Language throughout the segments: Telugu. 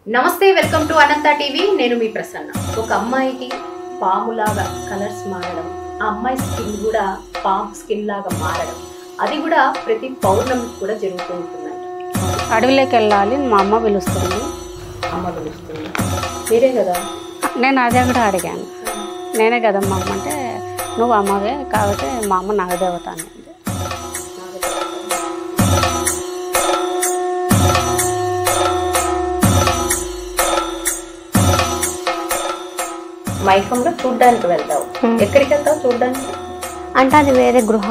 నమస్తే, వెల్కమ్ టు అనంత టీవీ. నేను మీ ప్రసన్న. ఒక అమ్మాయికి పాములాగా కలర్స్ మారడం, ఆ అమ్మాయి స్కిన్ కూడా పాము స్కిన్ లాగా మారడం, అది కూడా ప్రతి పౌర్ణమికి కూడా జరుగుతూ ఉంటుందంట. అడవిలోకి వెళ్ళాలి, మా అమ్మ పిలుస్తుంది. అమ్మ పిలుస్తుంది, మీరే కదా? నేను అదే కూడా అడిగాను. నేనే కదమ్మా అమ్మ అంటే, నువ్వు అమ్మవే కాబట్టి మా అమ్మ నాగదేవత అని. మైకంలో చూడ్డానికి వెళ్తావు. ఎక్కడికి వెళ్తావు చూడ్డానికి? అంటే అది వేరే గృహ.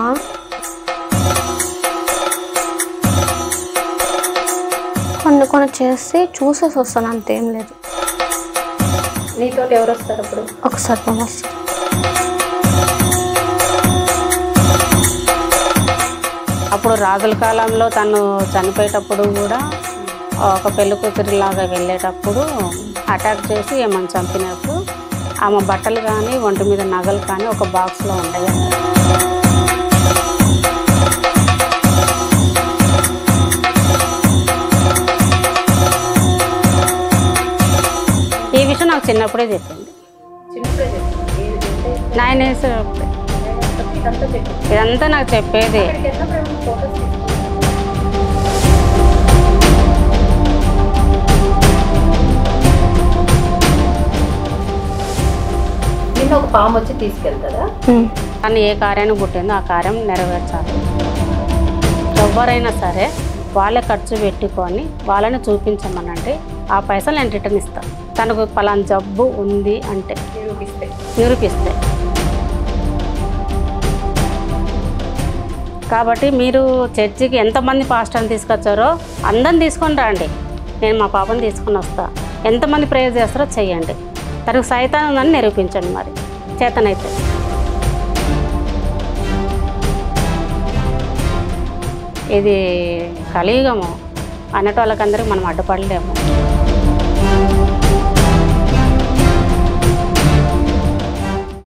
కొన్ని చేసి చూసేసి వస్తాను, అంతేం లేదు. నీతో ఎవరు వస్తారు అప్పుడు? ఒక సర్పం వస్తుంది. అప్పుడు రాజుల కాలంలో తను చనిపోయేటప్పుడు కూడా ఒక పెళ్లి కూతురిలాగా వెళ్ళేటప్పుడు అటాక్ చేసి ఏమని చంపినప్పుడు ఆమె బట్టలు కానీ ఒంటి మీద నగలు కానీ ఒక బాక్స్లో ఉండేవి. ఈ విషయం నాకు చిన్నప్పుడే చెప్పింది. నాయన ఇదంతా నాకు చెప్పేది. ఒక పాము వచ్చి తీసుకెళ్తారా? కానీ ఏ కార్యాన్ని పుట్టిందో ఆ కార్యం నెరవేర్చాలి. ఎవరైనా సరే వాళ్ళే ఖర్చు పెట్టుకొని వాళ్ళని చూపించమనంటే ఆ పైసలు నేను రిటర్న్ ఇస్తాను. తనకు పలానా జబ్బు ఉంది అంటే నిరూపిస్తే. కాబట్టి మీరు చర్చికి ఎంతమంది పాస్టర్ని తీసుకొచ్చారో అందరిని తీసుకొని రండి. నేను మా పాపని తీసుకొని వస్తా. ఎంతమంది ప్రేయర్ చేస్తారో చెయ్యండి. తనకు సైతాన్ ఉందని నిరూపించండి. మరి చేతనైతే ఇది కలియుగము అన్నట్టు వాళ్ళకందరికీ మనం అడ్డుపడలేము.